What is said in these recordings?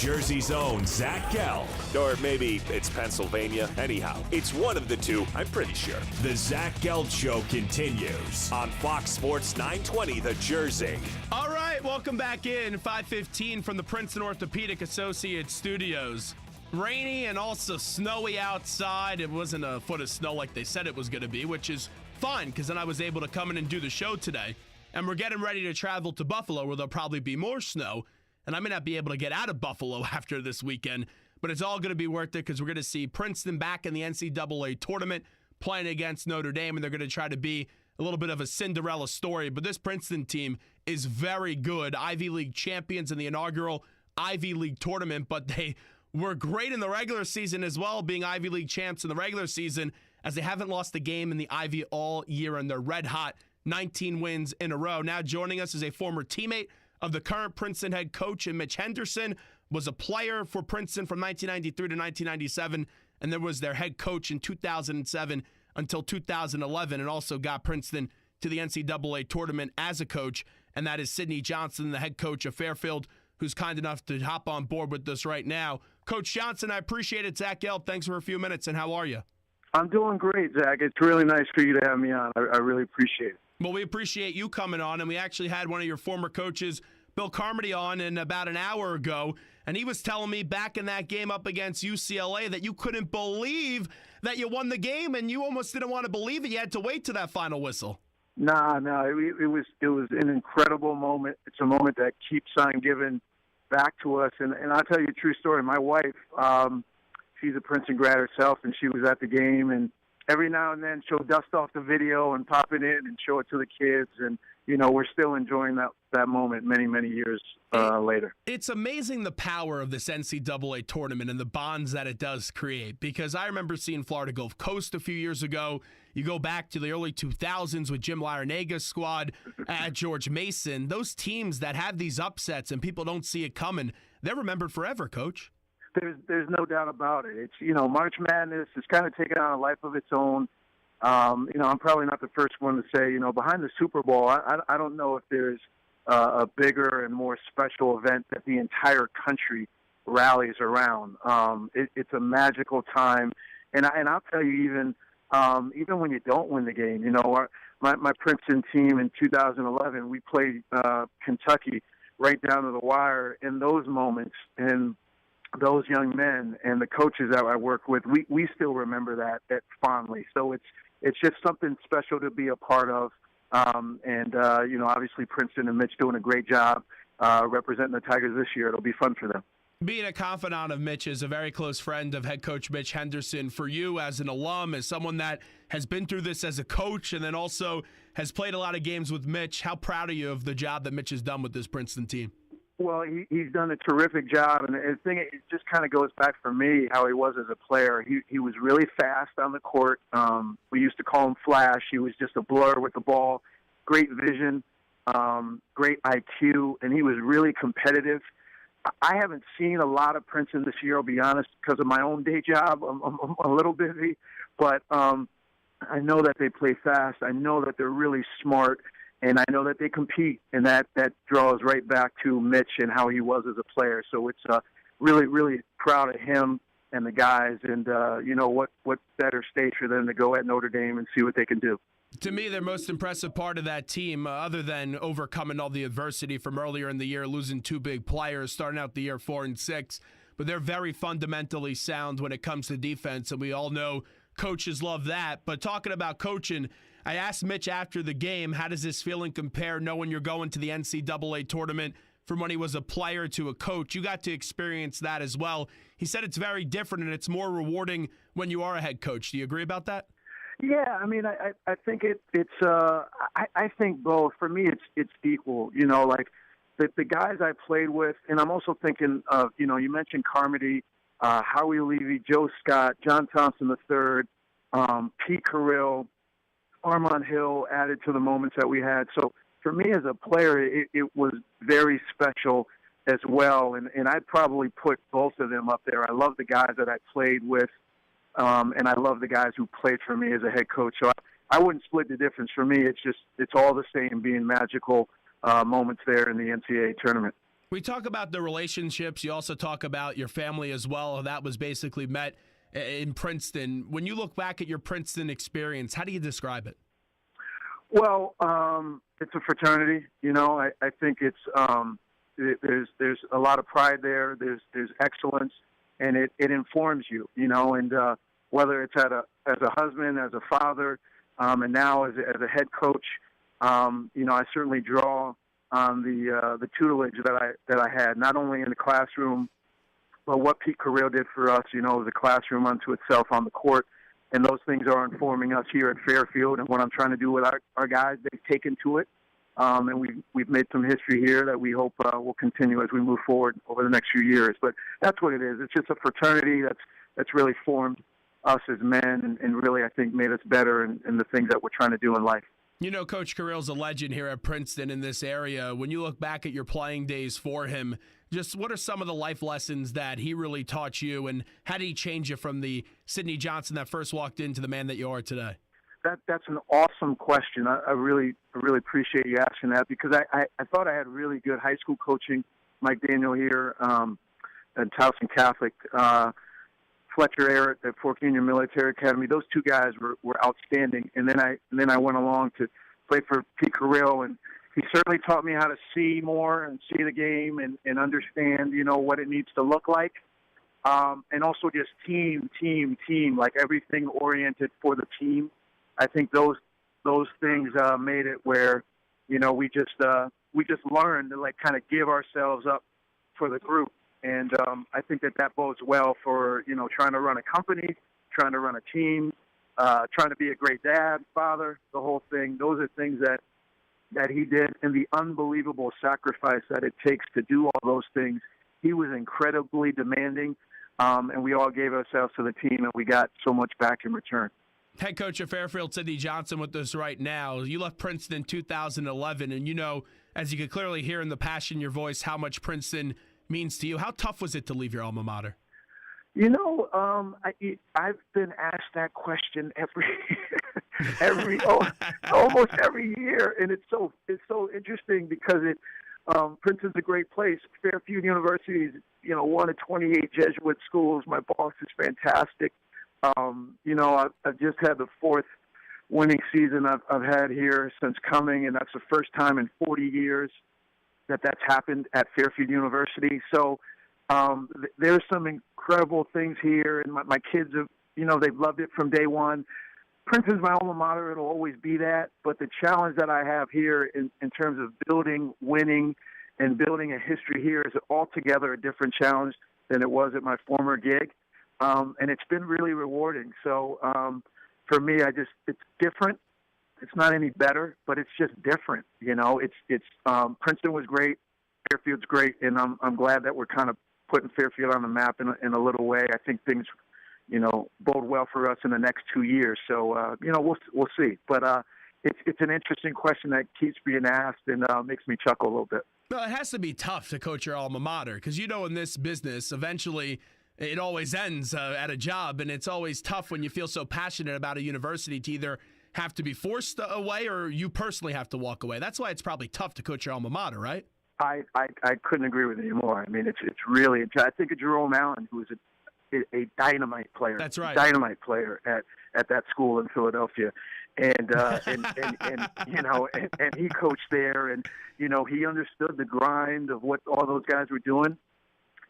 Jersey's own Zach Gelb. Or maybe it's Pennsylvania. Anyhow, it's one of the two, I'm pretty sure. The Zach Gelb Show continues On Fox Sports 920, The Jersey. All right, welcome back in. 5:15 from the Princeton Orthopedic Associates studios. Rainy and also snowy outside. It wasn't a foot of snow like they said it was going to be, which is fine because then I was able to come in and do the show today. And we're getting ready to travel to Buffalo where there'll probably be more snow. And I may not be able to get out of Buffalo after this weekend, but it's all going to be worth it because we're going to see Princeton back in the NCAA Tournament playing against Notre Dame, and they're going to try to be a little bit of a Cinderella story. But this Princeton team is very good. Ivy League champions in the inaugural Ivy League tournament, but they were great in the regular season as well, being Ivy League champs in the regular season, as they haven't lost a game in the Ivy all year, and they're red hot, 19 wins in a row. Now joining us is a former teammate of the current Princeton head coach, and Mitch Henderson was a player for Princeton from 1993 to 1997, and then was their head coach in 2007 until 2011, and also got Princeton to the NCAA tournament as a coach, and that is Sidney Johnson, the head coach of Fairfield, who's kind enough to hop on board with us right now. Coach Johnson, I appreciate it. Zach Gelb, thanks for a few minutes, and how are you? I'm doing great, Zach. It's really nice for you to have me on. I really appreciate it. Well, we appreciate you coming on, and we actually had one of your former coaches, Bill Carmody, on about an hour ago, and he was telling me back in that game up against UCLA that you couldn't believe that you won the game, and you almost didn't want to believe it. You had to wait to that final whistle. No, it was an incredible moment. It's a moment that keeps on giving back to us, and I'll tell you a true story. My wife, she's a Princeton grad herself, and she was at the game, and every now and then she'll dust off the video and pop it in and show it to the kids, and we're still enjoying that moment many, many years later. It's amazing the power of this NCAA tournament and the bonds that it does create, because I remember seeing Florida Gulf Coast a few years ago. You go back to the early 2000s with Jim Larinaga's squad at George Mason. Those teams that have these upsets and people don't see it coming, they're remembered forever, Coach. There's no doubt about it. It's, March Madness is kind of taking on a life of its own. I'm probably not the first one to say, behind the Super Bowl, I don't know if there's a bigger and more special event that the entire country rallies around. It's a magical time. And I'll tell you, even when you don't win the game, my Princeton team in 2011, we played Kentucky right down to the wire. In those moments, and those young men and the coaches that I work with, we still remember that fondly. So it's just something special to be a part of. Obviously Princeton and Mitch doing a great job representing the Tigers this year. It'll be fun for them. Being a confidant of Mitch is a very close friend of head coach Mitch Henderson. For you as an alum, as someone that has been through this as a coach and then also has played a lot of games with Mitch, how proud are you of the job that Mitch has done with this Princeton team? Well, he's done a terrific job, and the thing, it just kind of goes back for me how he was as a player. He was really fast on the court. We used to call him Flash. He was just a blur with the ball, great vision, great IQ, and he was really competitive. I haven't seen a lot of Princeton this year, I'll be honest, because of my own day job. I'm a little busy, but I know that they play fast. I know that they're really smart. And I know that they compete, and that draws right back to Mitch and how he was as a player. So it's really, really proud of him and the guys. And, what better stage for them to go at Notre Dame and see what they can do. To me, their most impressive part of that team, other than overcoming all the adversity from earlier in the year, losing two big players, starting out the year 4-6, but they're very fundamentally sound when it comes to defense, and we all know coaches love that. But talking about coaching, I asked Mitch after the game, how does this feeling compare knowing you're going to the NCAA tournament from when he was a player to a coach? You got to experience that as well. He said it's very different and it's more rewarding when you are a head coach. Do you agree about that? Yeah, I think I think both. For me, it's equal. Like the guys I played with, and I'm also thinking of, you mentioned Carmody, Howie Levy, Joe Scott, John Thompson III, Pete Carrill, Armand Hill added to the moments that we had. So for me as a player, it was very special as well. And I'd probably put both of them up there. I love the guys that I played with, and I love the guys who played for me as a head coach. So I wouldn't split the difference. For me, it's all the same, being magical moments there in the NCAA tournament. We talk about the relationships. You also talk about your family as well. That was basically met in Princeton. When you look back at your Princeton experience, how do you describe it? Well, it's a fraternity. I think it's there's a lot of pride there. There's excellence, and it informs you. And whether it's as a husband, as a father, and now as a head coach, I certainly draw on the tutelage that I had, not only in the classroom, but what Pete Carril did for us. As a classroom unto itself on the court. And those things are informing us here at Fairfield, and what I'm trying to do with our guys, they've taken to it, and we've made some history here that we hope will continue as we move forward over the next few years. But that's what it is. It's just a fraternity that's really formed us as men, and really, I think, made us better in the things that we're trying to do in life. Coach Carril's a legend here at Princeton in this area. When you look back at your playing days for him, just what are some of the life lessons that he really taught you, and how did he change you from the Sidney Johnson that first walked into the man that you are today? That's an awesome question. I really appreciate you asking that, because I thought I had really good high school coaching. Mike Daniel here at Towson Catholic, Fletcher Arrett at Fort Union Military Academy. Those two guys were outstanding. And then I went along to play for Pete Carril, and he certainly taught me how to see more and see the game and understand, what it needs to look like. And also just team, like everything oriented for the team. I think those things made it where, we just learned to kind of give ourselves up for the group. And I think that bodes well for, trying to run a company, trying to run a team, trying to be a great dad, father, the whole thing. Those are things that he did, and the unbelievable sacrifice that it takes to do all those things. He was incredibly demanding, and we all gave ourselves to the team, and we got so much back in return. Head coach of Fairfield, Sidney Johnson, with us right now. You left Princeton in 2011, and as you could clearly hear in the passion in your voice, how much Princeton means to you. How tough was it to leave your alma mater? I've been asked that question almost every year, and it's so interesting because Princeton's a great place. Fairfield University is one of 28 Jesuit schools. My boss is fantastic. I've just had the fourth winning season I've had here since coming, and that's the first time in 40 years that's happened at Fairfield University. So there's some incredible things here, and my kids have, they've loved it from day one. Princeton's my alma mater. It'll always be that. But the challenge that I have here in terms of building, winning, and building a history here is altogether a different challenge than it was at my former gig. And it's been really rewarding. So for me, it's different. It's not any better, but it's just different. Princeton was great, Fairfield's great, and I'm glad that we're kind of putting Fairfield on the map in a little way. I think things, bode well for us in the next 2 years. So we'll see. But it's an interesting question that keeps being asked and makes me chuckle a little bit. Well, it has to be tough to coach your alma mater because in this business, eventually it always ends at a job, and it's always tough when you feel so passionate about a university to either have to be forced away or you personally have to walk away. That's why it's probably tough to coach your alma mater, right? I couldn't agree with you more. I mean, it's really. I think of Jerome Allen, who was a dynamite player. That's right. Dynamite player at that school in Philadelphia, and he coached there, and he understood the grind of what all those guys were doing,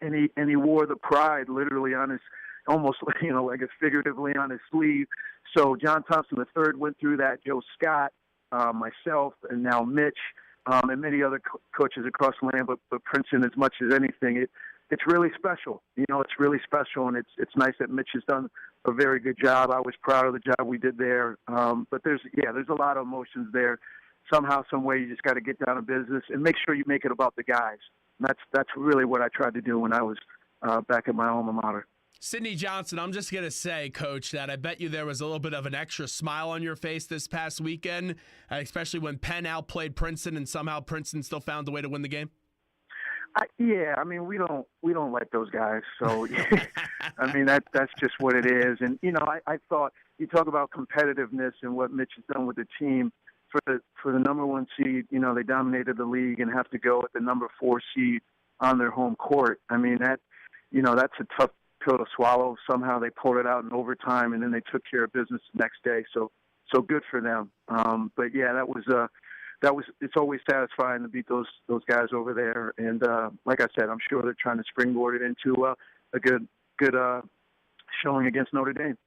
and he wore the pride literally on his, almost like it's figuratively on his sleeve. So John Thompson III went through that. Joe Scott, myself, and now Mitch. And many other coaches across the land, but Princeton, as much as anything, it's really special. It's really special, and it's nice that Mitch has done a very good job. I was proud of the job we did there. But there's a lot of emotions there. Somehow, some way, you just got to get down to business and make sure you make it about the guys. And that's really what I tried to do when I was back at my alma mater. Sidney Johnson, I'm just going to say, Coach, that I bet you there was a little bit of an extra smile on your face this past weekend, especially when Penn outplayed Princeton and somehow Princeton still found a way to win the game. I mean, we don't like those guys. So, I mean, that's just what it is. And, I thought you talk about competitiveness and what Mitch has done with the team. For the number one seed, they dominated the league and have to go at the number 4 seed on their home court. I mean, that's a tough pill to swallow. Somehow they pulled it out in overtime, and then they took care of business the next day. So good for them. But yeah, that was it's always satisfying to beat those guys over there. And like I said, I'm sure they're trying to springboard it into a good showing against Notre Dame.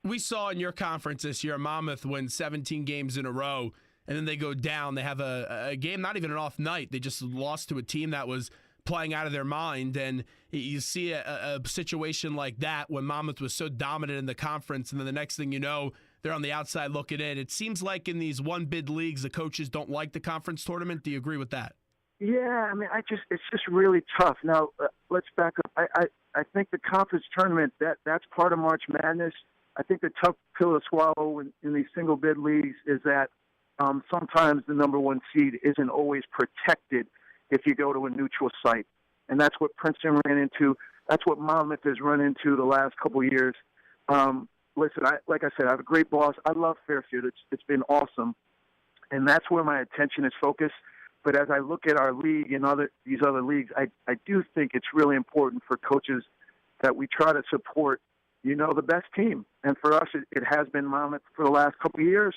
We saw in your conference this year, Monmouth win 17 games in a row, and then they go down. They have a game, not even an off night. They just lost to a team that was playing out of their mind. And you see a situation like that when Monmouth was so dominant in the conference, and then the next thing you know, they're on the outside looking in. It seems like in these one-bid leagues, the coaches don't like the conference tournament. Do you agree with that? Yeah, I mean, it's just really tough. Now, let's back up. I think the conference tournament, that's part of March Madness. I think the tough pill to swallow in these single bid leagues is that sometimes the number one seed isn't always protected if you go to a neutral site. And that's what Princeton ran into. That's what Monmouth has run into the last couple of years. Listen, like I said, I have a great boss. I love Fairfield. It's been awesome. And that's where my attention is focused. But as I look at our league and these other leagues, I do think it's really important for coaches that we try to support, the best team. And for us, it has been Monmouth for the last couple of years.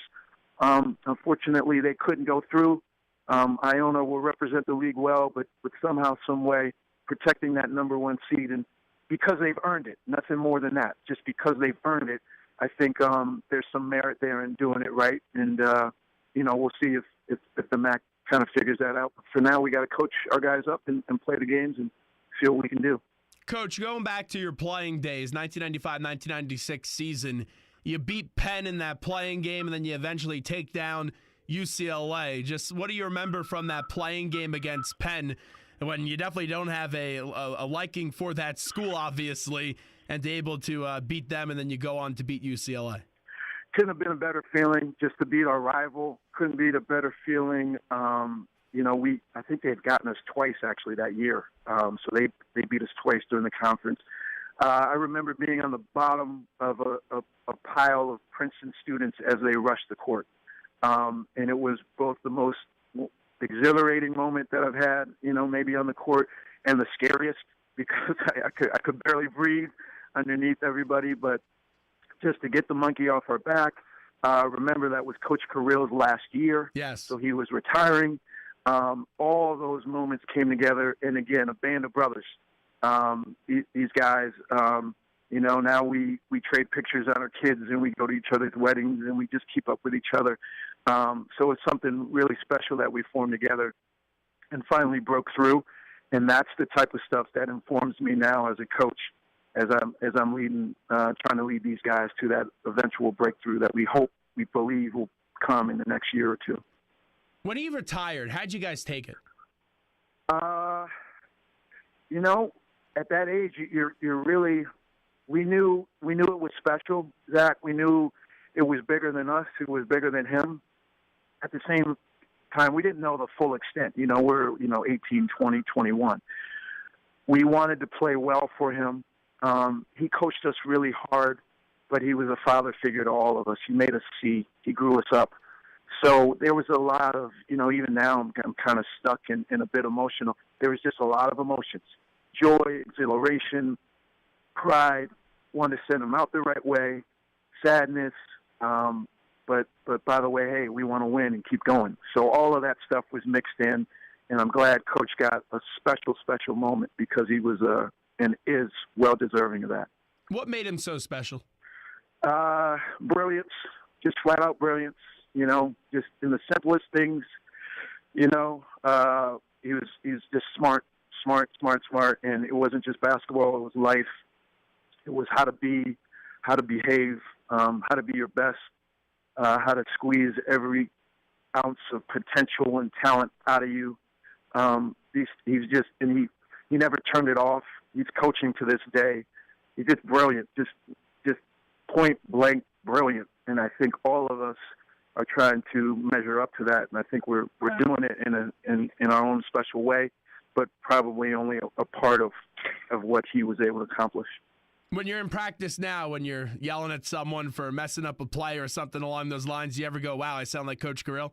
Unfortunately, they couldn't go through. Iona will represent the league well, but somehow, some way, protecting that number one seed. And because they've earned it, nothing more than that. Just because they've earned it, I think there's some merit there in doing it right. And, we'll see if the MAC kind of figures that out. But for now, we got to coach our guys up and play the games and see what we can do. Coach, going back to your playing days, 1995-1996 season, you beat Penn in that playing game, and then you eventually take down UCLA. Just what do you remember from that playing game against Penn when you definitely don't have a liking for that school, obviously, and to able to beat them, and then you go on to beat UCLA? Couldn't have been a better feeling just to beat our rival. Couldn't be a better feeling. I think they had gotten us twice actually that year. So they beat us twice during the conference. I remember being on the bottom of a pile of Princeton students as they rushed the court. And it was both the most exhilarating moment that I've had, maybe on the court, and the scariest because I could barely breathe underneath everybody. But just to get the monkey off our back, remember that was Coach Carrill's last year. Yes. So he was retiring. All of those moments came together, and again, a band of brothers. These guys, now we trade pictures on our kids, and we go to each other's weddings, and we just keep up with each other. So it's something really special that we formed together and finally broke through. And that's the type of stuff that informs me now as a coach, as I'm leading, trying to lead these guys to that eventual breakthrough that we believe will come in the next year or two. When he retired, how'd you guys take it? At that age, you're really, we knew it was special, Zach. We knew it was bigger than us. It was bigger than him. At the same time, we didn't know the full extent. We're, 18, 20, 21. We wanted to play well for him. He coached us really hard, but he was a father figure to all of us. He made us see. He grew us up. So there was a lot of, even now I'm kind of stuck and a bit emotional. There was just a lot of emotions. Joy, exhilaration, pride, wanted to send him out the right way, sadness, but by the way, hey, we want to win and keep going. So all of that stuff was mixed in, and I'm glad Coach got a special moment because he was and is well-deserving of that. What made him so special? Brilliance, just flat-out brilliance, just in the simplest things, he was just smart, and it wasn't just basketball, it was life. It was how to be, how to behave, how to be your best, how to squeeze every ounce of potential and talent out of you. He's just, and he never turned it off. He's coaching to this day. He's just brilliant, just point blank brilliant. And I think all of us are trying to measure up to that. And I think we're doing it in our own special way, but probably only a part of what he was able to accomplish. When you're in practice now, when you're yelling at someone for messing up a play or something along those lines, do you ever go, wow, I sound like Coach Carrill?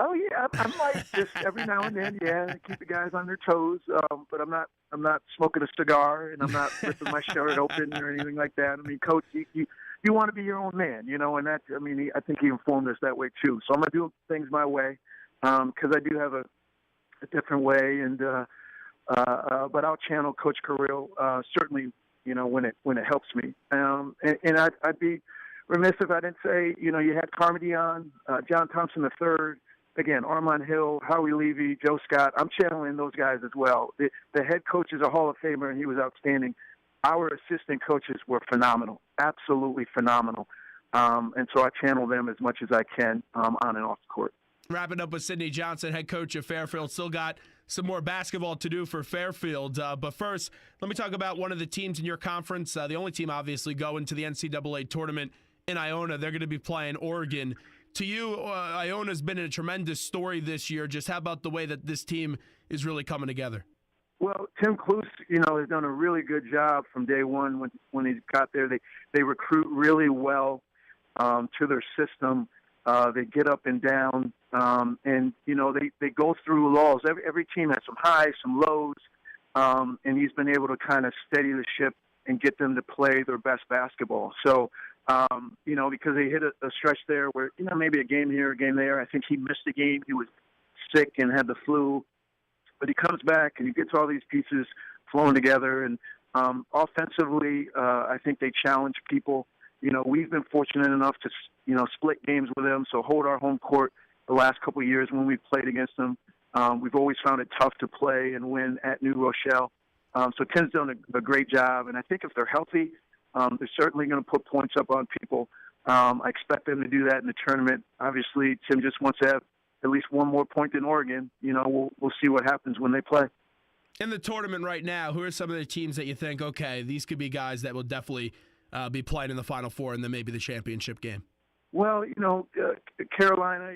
Oh yeah, I might just every now and then, yeah, keep the guys on their toes. But I'm not smoking a cigar, and I'm not ripping my shirt open or anything like that. I mean, Coach, you want to be your own man, and that. I mean, I think he informed us that way too. So I'm gonna do things my way, because I do have a different way, and but I'll channel Coach Carril certainly, when it helps me. And I'd be remiss if I didn't say, you had Carmody on, John Thompson III, again, Armand Hill, Howie Levy, Joe Scott. I'm channeling those guys as well. The head coach is a Hall of Famer, and he was outstanding. Our assistant coaches were phenomenal, absolutely phenomenal. And so I channel them as much as I can on and off the court. Wrapping up with Sidney Johnson, head coach of Fairfield. Still got some more basketball to do for Fairfield. But first, let me talk about one of the teams in your conference. The only team, obviously, going to the NCAA Tournament in Iona. They're going to be playing Oregon. To you, Iona's been a tremendous story this year. Just how about the way that this team is really coming together? Well, Tim Cluse, has done a really good job from day one when he got there. They recruit really well to their system. They get up and down, and they go through lulls. Every team has some highs, some lows, and he's been able to kind of steady the ship and get them to play their best basketball. So, because they hit a stretch there where maybe a game here, a game there. I think he missed a game. He was sick and had the flu, but he comes back and he gets all these pieces flowing together. And offensively, I think they challenge people. We've been fortunate enough to, split games with them, so hold our home court the last couple of years when we've played against them. We've always found it tough to play and win at New Rochelle. So Tim's done a great job, and I think if they're healthy, they're certainly going to put points up on people. I expect them to do that in the tournament. Obviously, Tim just wants to have at least one more point than Oregon. We'll see what happens when they play. In the tournament right now, who are some of the teams that you think, okay, these could be guys that will definitely be playing in the Final Four and then maybe the championship game? Well, Carolina,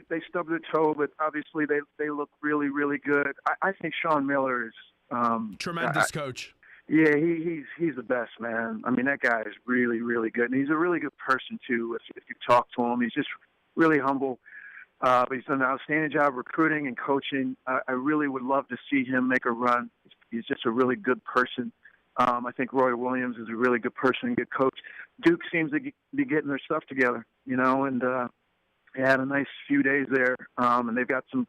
they stubbed their toe, but obviously they look really, really good. I think Sean Miller is tremendous coach. Yeah, he's the best, man. I mean, that guy is really, really good, and he's a really good person too. If you talk to him, he's just really humble. But he's done an outstanding job recruiting and coaching. I really would love to see him make a run. He's just a really good person. I think Roy Williams is a really good person and good coach. Duke seems to be getting their stuff together, and they had a nice few days there, and they've got some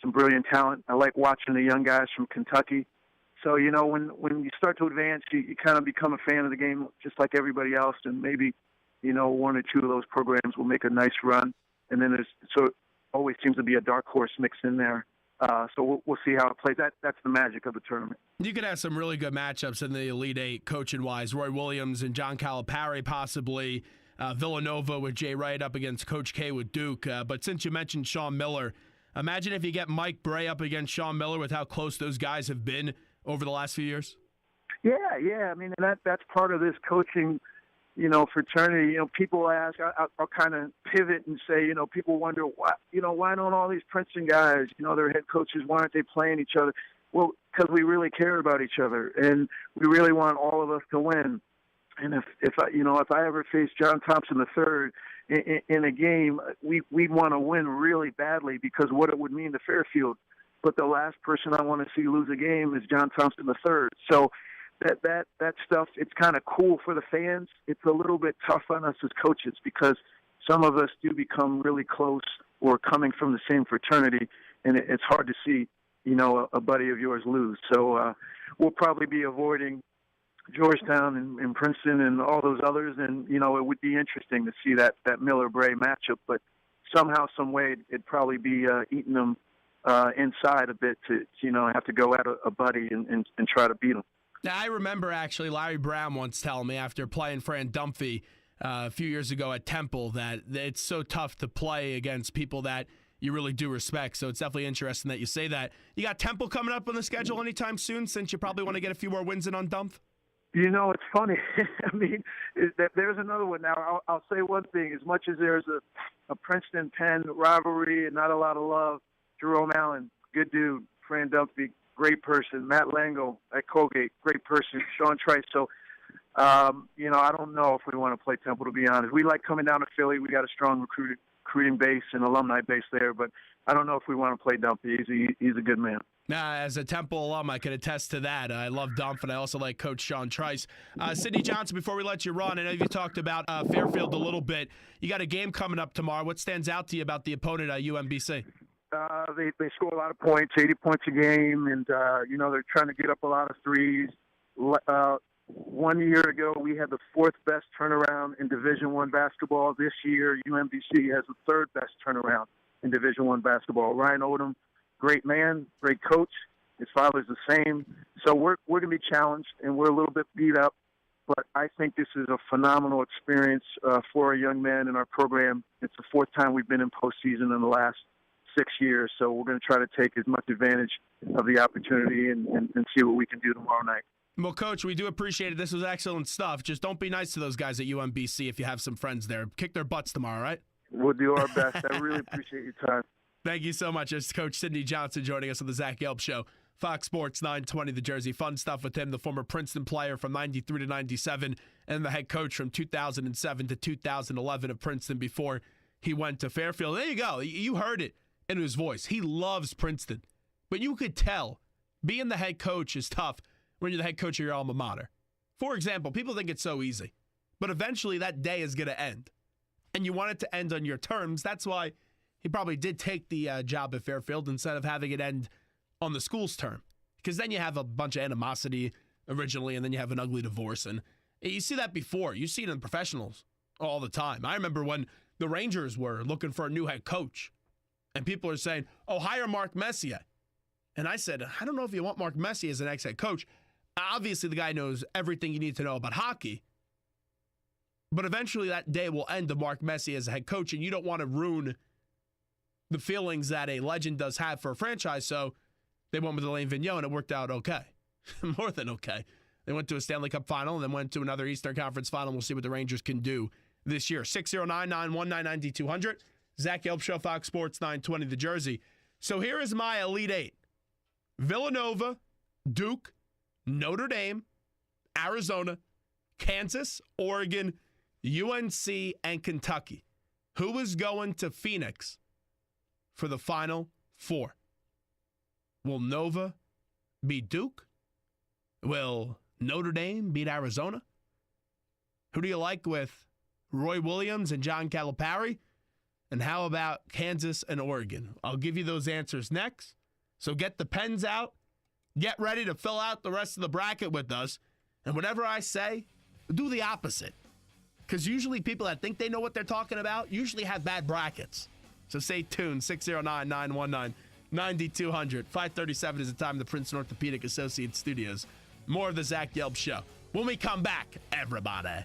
brilliant talent. I like watching the young guys from Kentucky. So, when you start to advance, you kind of become a fan of the game just like everybody else, and maybe, one or two of those programs will make a nice run. And then it always seems to be a dark horse mixed in there. So we'll see how it plays. That's the magic of the tournament. You could have some really good matchups in the Elite Eight, coaching-wise. Roy Williams and John Calipari, possibly. Villanova with Jay Wright up against Coach K with Duke. But since you mentioned Sean Miller, imagine if you get Mike Bray up against Sean Miller with how close those guys have been over the last few years. Yeah. I mean, that's part of this coaching, fraternity. People ask, I'll kind of pivot and say, people wonder why don't all these Princeton guys, their head coaches, why aren't they playing each other? Well, because we really care about each other, and we really want all of us to win. And if I ever face John Thompson III in a game, we'd want to win really badly because what it would mean to Fairfield. But the last person I want to see lose a game is John Thompson III. So that stuff, it's kind of cool for the fans. It's a little bit tough on us as coaches because some of us do become really close or coming from the same fraternity, and it's hard to see, a buddy of yours lose. So we'll probably be avoiding Georgetown and Princeton and all those others, and, it would be interesting to see that Miller-Bray matchup, but somehow, some way, it'd probably be eating them inside a bit to have to go at a buddy and try to beat him. Now, I remember actually Larry Brown once telling me after playing Fran Dunphy a few years ago at Temple that it's so tough to play against people that you really do respect. So it's definitely interesting that you say that. You got Temple coming up on the schedule anytime soon since you probably want to get a few more wins in on Dump? It's funny. I mean, there's another one now. I'll say one thing. As much as there's a Princeton-Penn rivalry and not a lot of love, Jerome Allen, good dude. Fran Dunphy, great person. Matt Lango at Colgate, great person. Sean Trice. So, I don't know if we want to play Temple, to be honest. We like coming down to Philly. We got a strong recruiting base and alumni base there, but I don't know if we want to play Dumpy. He's a good man. Now, as a Temple alum, I can attest to that. I love Dump, and I also like Coach Sean Trice. Sidney Johnson, before we let you run, I know you talked about Fairfield a little bit. You got a game coming up tomorrow. What stands out to you about the opponent at UMBC? They score a lot of points, 80 points a game, and, they're trying to get up a lot of threes. 1 year ago, we had the fourth best turnaround in Division I basketball. This year, UMBC has the third best turnaround in Division I basketball. Ryan Odom, great man, great coach. His father's the same. So we're going to be challenged, and we're a little bit beat up. But I think this is a phenomenal experience for our young men in our program. It's the fourth time we've been in postseason in the last 6 years. So we're going to try to take as much advantage of the opportunity and see what we can do tomorrow night. Well, Coach, we do appreciate it. This was excellent stuff. Just don't be nice to those guys at UMBC if you have some friends there. Kick their butts tomorrow, right? We'll do our best. I really appreciate your time. Thank you so much. It's Coach Sidney Johnson joining us on the Zach Gelb Show. Fox Sports 920 The Jersey. Fun stuff with him, the former Princeton player from 93 to 97 and the head coach from 2007 to 2011 of Princeton before he went to Fairfield. There you go. You heard it in his voice. He loves Princeton. But you could tell being the head coach is tough when you're the head coach of your alma mater. For example, people think it's so easy, but eventually that day is going to end. And you want it to end on your terms. That's why he probably did take the job at Fairfield instead of having it end on the school's term. Because then you have a bunch of animosity originally, and then you have an ugly divorce. And you see that before. You see it in professionals all the time. I remember when the Rangers were looking for a new head coach, and people are saying, oh, hire Mark Messier. And I said, I don't know if you want Mark Messier as an ex-head coach. Obviously, the guy knows everything you need to know about hockey. But eventually that day will end to Mark Messier as a head coach, and you don't want to ruin the feelings that a legend does have for a franchise. So they went with Alain Vigneault, and it worked out okay. More than okay. They went to a Stanley Cup final and then went to another Eastern Conference final. We'll see what the Rangers can do this year. 609-919-9200. Zach Gelb Show, Fox Sports 920 The Jersey. So here is my Elite Eight. Villanova, Duke, Notre Dame, Arizona, Kansas, Oregon, UNC, and Kentucky. Who is going to Phoenix for the Final Four? Will Nova beat Duke? Will Notre Dame beat Arizona? Who do you like with Roy Williams and John Calipari? And how about Kansas and Oregon? I'll give you those answers next. So get the pens out. Get ready to fill out the rest of the bracket with us. And whatever I say, do the opposite. Because usually people that think they know what they're talking about usually have bad brackets. So stay tuned. 609-919-9200. 5:37 is the time of the Princeton Orthopedic Associates Studios. More of the Zach Gelb Show when we come back, everybody.